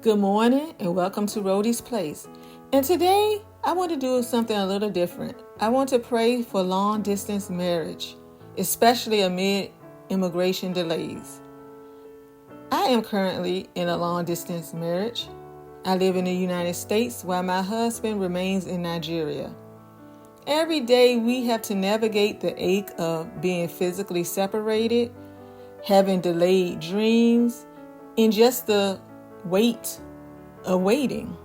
Good morning and welcome to Rhodey's Place. And today I want to do something a little different. I want to pray for long distance marriage, especially amid immigration delays. I am currently in a long distance marriage. I live in the United States while my husband remains in Nigeria. Every day we have to navigate the ache of being physically separated, having delayed dreams, and just the weight of waiting.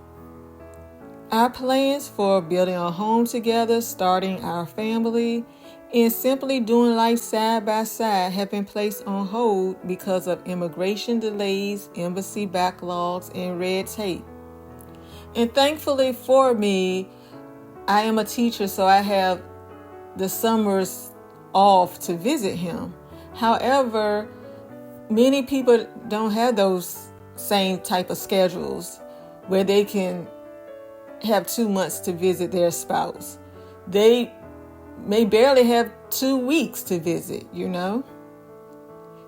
Our plans for building a home together, starting our family, and simply doing life side by side have been placed on hold because of immigration delays, embassy backlogs, and red tape. And thankfully for me, I am a teacher, so I have the summers off to visit him. However, many people don't have those same type of schedules where they can have 2 months to visit their spouse. They may barely have 2 weeks to visit,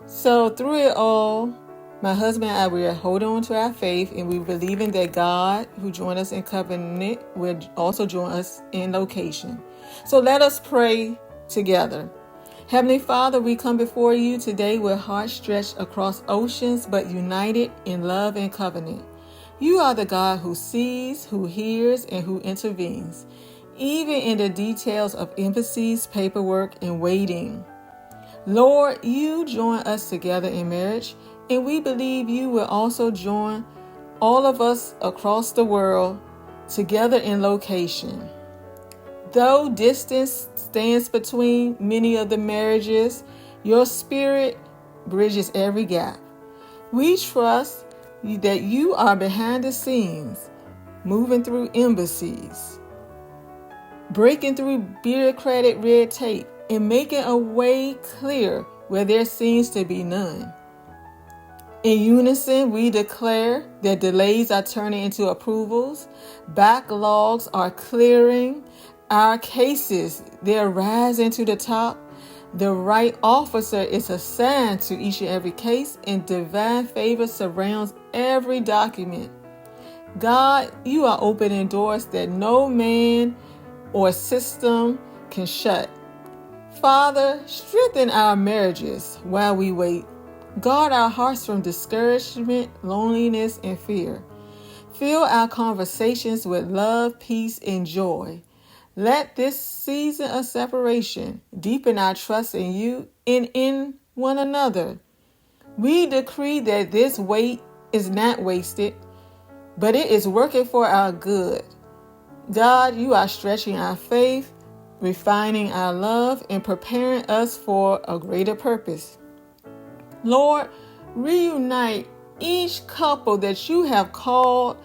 So through it all, my husband and I, we are holding on to our faith, and we believing that God, who joined us in covenant, will also join us in location. So let us pray together. Heavenly Father, we come before you today with hearts stretched across oceans, but united in love and covenant. You are the God who sees, who hears, and who intervenes, even in the details of embassies, paperwork, and waiting. Lord, you join us together in marriage, and we believe you will also join all of us across the world together in location. Though distance stands between many of the marriages, your spirit bridges every gap. We trust that you are behind the scenes, moving through embassies, breaking through bureaucratic red tape, and making a way clear where there seems to be none. In unison, we declare that delays are turning into approvals, backlogs are clearing, our cases, they're rising to the top. The right officer is assigned to each and every case, and divine favor surrounds every document. God, you are opening doors that no man or system can shut. Father, strengthen our marriages while we wait. Guard our hearts from discouragement, loneliness, and fear. Fill our conversations with love, peace, and joy. Let this season of separation deepen our trust in you and in one another. We decree that this wait is not wasted, but it is working for our good. God, you are stretching our faith, refining our love, and preparing us for a greater purpose. Lord, reunite each couple that you have called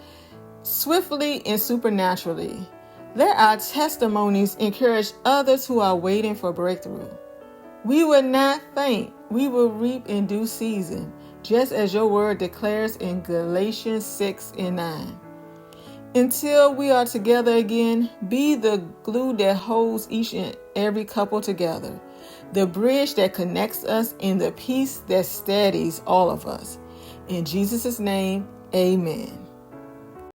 swiftly and supernaturally. Let our testimonies encourage others who are waiting for breakthrough. We will not faint. We will reap in due season, just as your word declares in Galatians 6 and 9. Until we are together again, be the glue that holds each and every couple together, the bridge that connects us, and the peace that steadies all of us. In Jesus' name, amen.